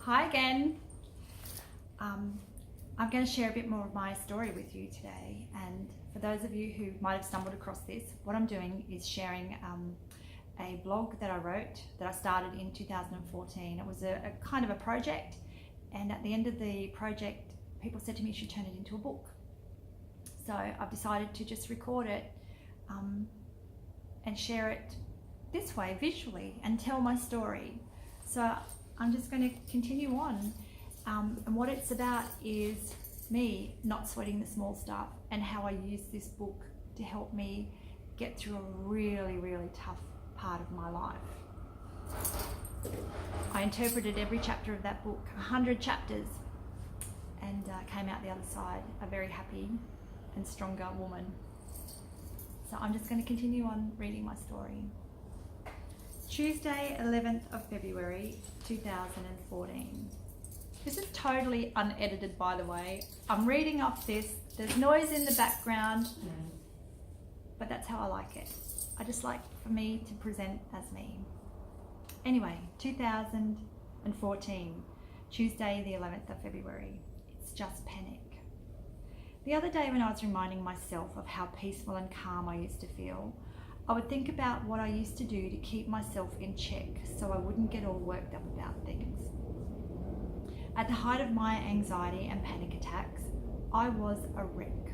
Hi again. I'm going to share a bit more of my story with you today, and for those of you who might have stumbled across this, what I'm doing is sharing a blog that I wrote that I started in 2014. It was a kind of a project, and at the end of the project people said to me you should turn it into a book. So I've decided to just record it and share it this way visually and tell my story. So I'm just going to continue on, and what it's about is me not sweating the small stuff and how I use this book to help me get through a really tough part of my life. I interpreted every chapter of that book, 100 chapters, and came out the other side a very happy and stronger woman. So I'm just going to continue on reading my story. Tuesday, 11th of February 2014. This is totally unedited, by the way. I'm reading off this. There's noise in the background, but that's how I like it. I just like for me to present as me. Anyway, 2014, Tuesday the 11th of February. It's just panic. The other day when I was reminding myself of how peaceful and calm I used to feel, I would think about what I used to do to keep myself in check so I wouldn't get all worked up about things. At the height of my anxiety and panic attacks, I was a wreck.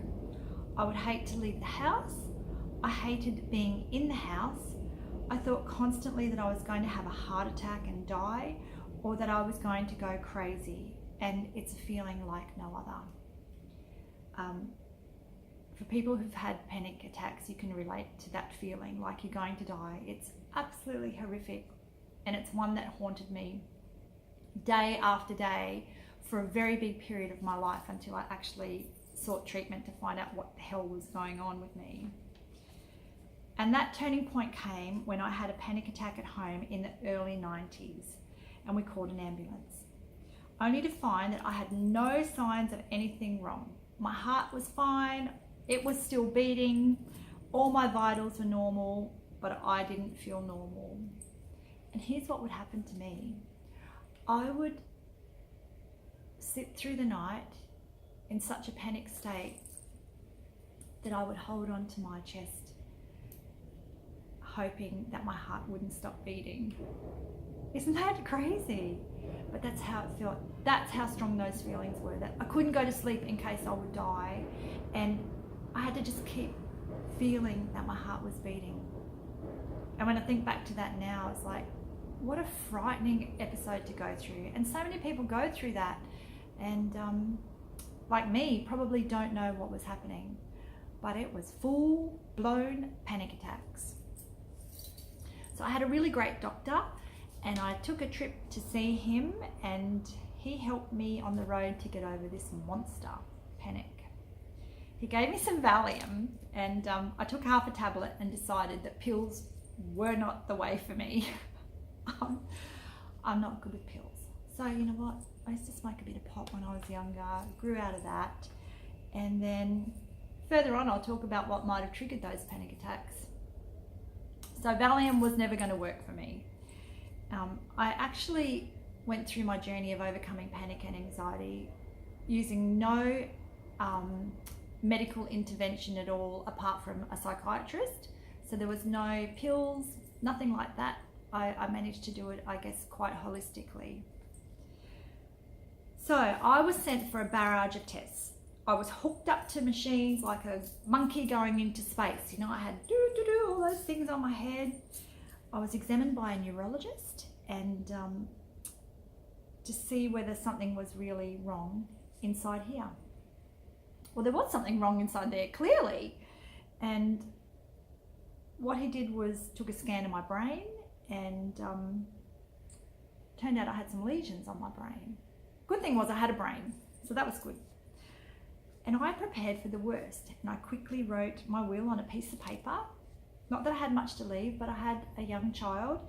I would hate to leave the house. I hated being in the house. I thought constantly that I was going to have a heart attack and die, or that I was going to go crazy, and it's a feeling like no other. For people who've had panic attacks, you can relate to that feeling like you're going to die. It's absolutely horrific, and it's one that haunted me day after day for a very big period of my life until I actually sought treatment to find out what the hell was going on with me. And that turning point came when I had a panic attack at home in the early 90s, and we called an ambulance, only to find that I had no signs of anything wrong. My heart was fine, it was still beating, all my vitals were normal, but I didn't feel normal. And here's what would happen to me. I would sit through the night in such a panic state that I would hold on to my chest, hoping that my heart wouldn't stop beating. Isn't that crazy? But that's how it felt. That's how strong those feelings were, that I couldn't go to sleep in case I would die, and I had to just keep feeling that my heart was beating. And when I think back to that now, it's like, what a frightening episode to go through. And so many people go through that, and like me, probably don't know what was happening, but it was full-blown panic attacks. So I had a really great doctor, and I took a trip to see him, and he helped me on the road to get over this monster panic. He gave me some Valium, and I took half a tablet and decided that pills were not the way for me. I'm not good with pills. So you know what? I used to smoke a bit of pot when I was younger, grew out of that, and then further on I'll talk about what might have triggered those panic attacks. So Valium was never going to work for me. I actually went through my journey of overcoming panic and anxiety using no medical intervention at all apart from a psychiatrist. So there was no pills, nothing like that. I managed to do it, I guess, quite holistically. So I was sent for a barrage of tests. I was hooked up to machines like a monkey going into space. You know, I had all those things on my head. I was examined by a neurologist and to see whether something was really wrong inside here. Well, there was something wrong inside there, clearly. And what he did was took a scan of my brain, and turned out I had some lesions on my brain. Good thing was I had a brain, so that was good. And I prepared for the worst, and I quickly wrote my will on a piece of paper. Not that I had much to leave, but I had a young child,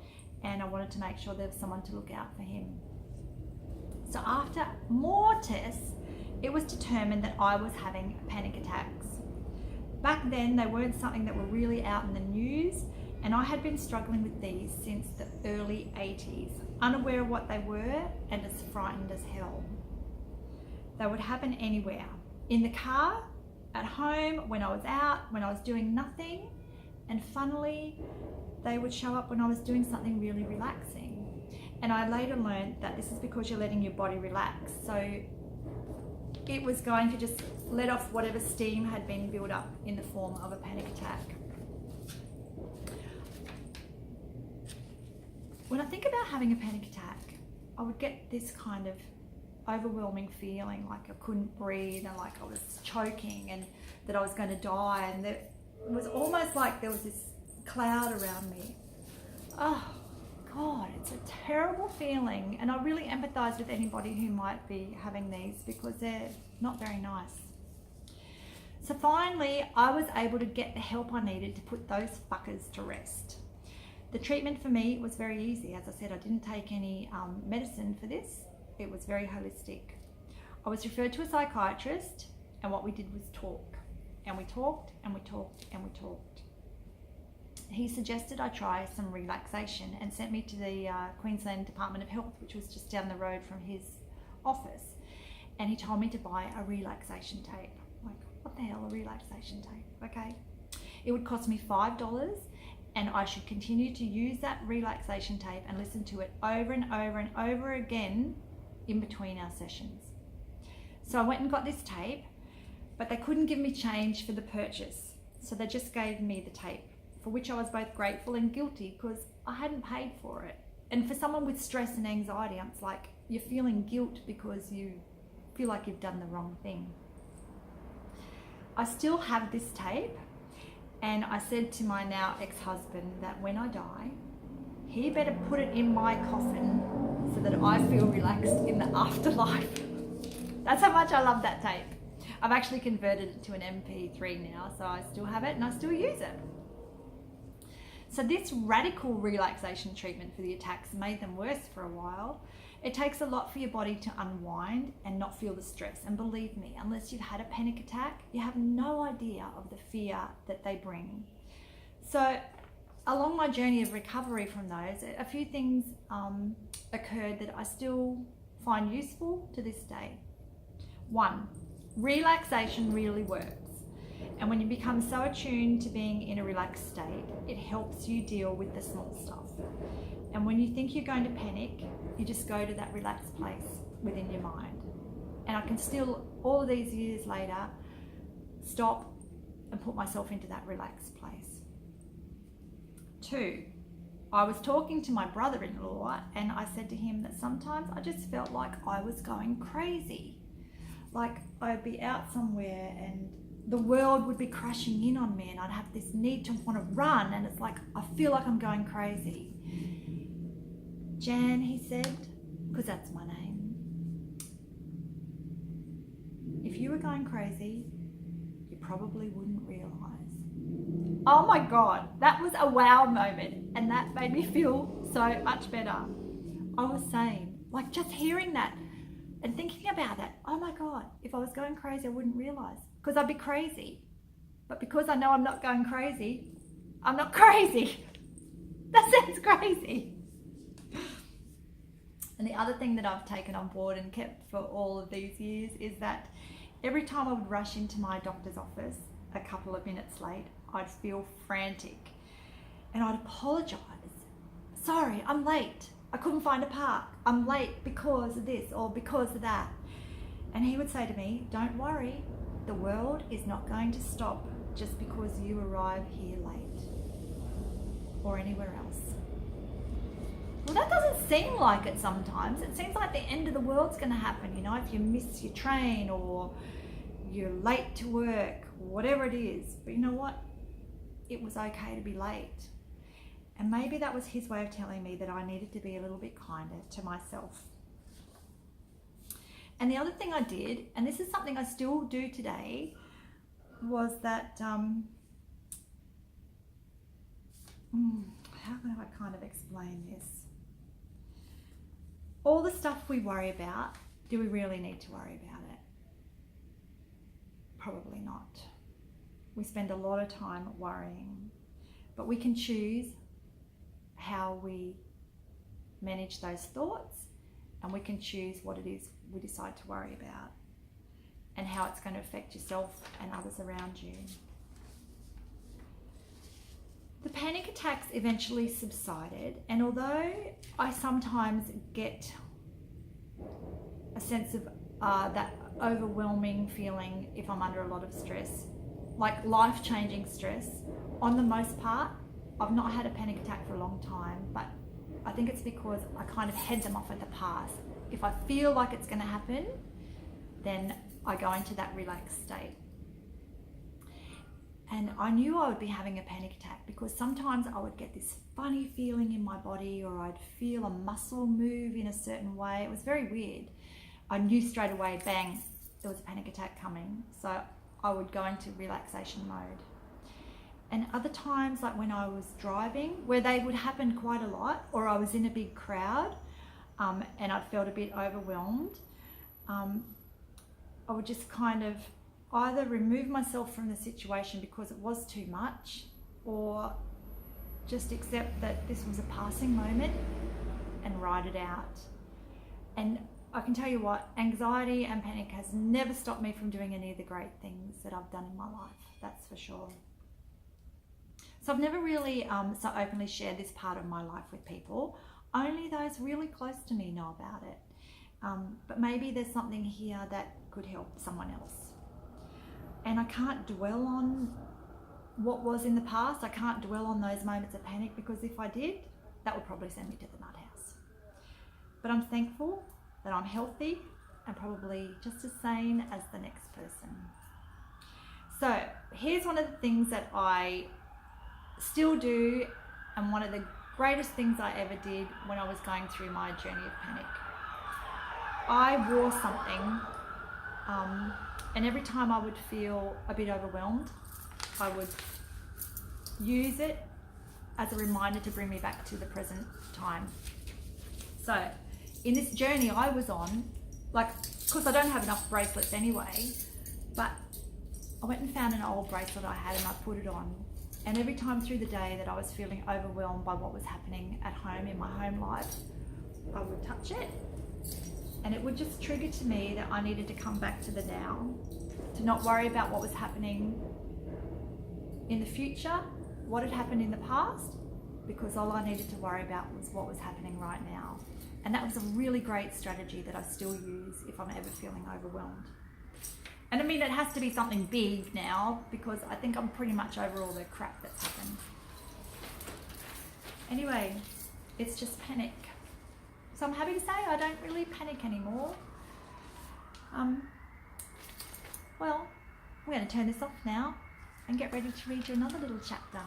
and I wanted to make sure there was someone to look out for him. So after more tests, it was determined that I was having panic attacks. Back then, they weren't something that were really out in the news, and I had been struggling with these since the early 80s. unaware of what they were and as frightened as hell. They would happen anywhere. In the car, at home, when I was out, when I was doing nothing, and funnily, they would show up when I was doing something really relaxing. And I later learned that this is because you're letting your body relax. So it was going to just let off whatever steam had been built up in the form of a panic attack. When I think about having a panic attack, I would get this kind of overwhelming feeling like I couldn't breathe and like I was choking and that I was going to die, and it was almost like there was this cloud around me. Oh God, it's a terrible feeling, and I really empathize with anybody who might be having these because they're not very nice. So finally, I was able to get the help I needed to put those fuckers to rest. The treatment for me was very easy. As I said, I didn't take any medicine for this. It was very holistic. I was referred to a psychiatrist, and what we did was talk. And we talked, and we talked, and we talked. He suggested I try some relaxation and sent me to the Queensland Department of Health, which was just down the road from his office. And he told me to buy a relaxation tape. Like, what the hell, a relaxation tape? Okay. It would cost me $5, and I should continue to use that relaxation tape and listen to it over and over and over again in between our sessions. So I went and got this tape, but they couldn't give me change for the purchase. So they just gave me the tape, for which I was both grateful and guilty because I hadn't paid for it. And for someone with stress and anxiety, it's like you're feeling guilt because you feel like you've done the wrong thing. I still have this tape, and I said to my now ex-husband that when I die, he better put it in my coffin so that I feel relaxed in the afterlife. That's how much I love that tape. I've actually converted it to an MP3 now, so I still have it and I still use it. So this radical relaxation treatment for the attacks made them worse for a while. It takes a lot for your body to unwind and not feel the stress. And believe me, unless you've had a panic attack, you have no idea of the fear that they bring. So along my journey of recovery from those, a few things occurred that I still find useful to this day. One, relaxation really works. And when you become so attuned to being in a relaxed state, it helps you deal with the small stuff. And when you think you're going to panic, you just go to that relaxed place within your mind. And I can still, all of these years later, stop and put myself into that relaxed place. Two, I was talking to my brother-in-law and I said to him that sometimes I just felt like I was going crazy. Like I'd be out somewhere and the world would be crashing in on me and I'd have this need to want to run, and it's like I feel like I'm going crazy. Jan, he said, because that's my name, if you were going crazy, you probably wouldn't realise. Oh my God, that was a wow moment, and that made me feel so much better. I was sane, like just hearing that and thinking about that. Oh my God, if I was going crazy, I wouldn't realise, because I'd be crazy. But because I know I'm not going crazy, I'm not crazy. That sounds crazy. And the other thing that I've taken on board and kept for all of these years is that every time I would rush into my doctor's office a couple of minutes late, I'd feel frantic and I'd apologise. Sorry, I'm late. I couldn't find a park. I'm late because of this or because of that. And he would say to me, don't worry, the world is not going to stop just because you arrive here late or anywhere else. Well, that doesn't seem like it sometimes. It seems like the end of the world's going to happen, you know, if you miss your train or you're late to work, whatever it is. But you know what? It was okay to be late. And maybe that was his way of telling me that I needed to be a little bit kinder to myself. And the other thing I did, and this is something I still do today, was that, how can I kind of explain this? All the stuff we worry about, do we really need to worry about it? Probably not. We spend a lot of time worrying, but we can choose how we manage those thoughts, and we can choose what it is we decide to worry about and how it's going to affect yourself and others around you. The panic attacks eventually subsided, and although I sometimes get a sense of that overwhelming feeling if I'm under a lot of stress, like life-changing stress, on the most part, I've not had a panic attack for a long time, but I think it's because I kind of head them off at the pass. If I feel like it's going to happen, then I go into that relaxed state. And I knew I would be having a panic attack because sometimes I would get this funny feeling in my body, or I'd feel a muscle move in a certain way. It was very weird. I knew straight away, bang, there was a panic attack coming. So I would go into relaxation mode. And other times, like when I was driving, where they would happen quite a lot, or I was in a big crowd and I felt a bit overwhelmed, I would just kind of either remove myself from the situation because it was too much, or just accept that this was a passing moment and ride it out. And I can tell you what, anxiety and panic has never stopped me from doing any of the great things that I've done in my life, that's for sure. So I've never really so openly shared this part of my life with people. Only those really close to me know about it. But maybe there's something here that could help someone else. And I can't dwell on what was in the past. I can't dwell on those moments of panic, because if I did, that would probably send me to the nut house. But I'm thankful that I'm healthy and probably just as sane as the next person. So here's one of the things that I still do, and one of the greatest things I ever did when I was going through my journey of panic. I wore something, and every time I would feel a bit overwhelmed, I would use it as a reminder to bring me back to the present time. So in this journey I was on, like, of course I don't have enough bracelets anyway, but I went and found an old bracelet I had and I put it on. And every time through the day that I was feeling overwhelmed by what was happening at home in my home life, I would touch it, and it would just trigger to me that I needed to come back to the now, to not worry about what was happening in the future, what had happened in the past, because all I needed to worry about was what was happening right now. And that was a really great strategy that I still use if I'm ever feeling overwhelmed. And I mean, it has to be something big now, because I think I'm pretty much over all the crap that's happened. Anyway, it's just panic. So I'm happy to say I don't really panic anymore. Well, we're going to turn this off now and get ready to read you another little chapter.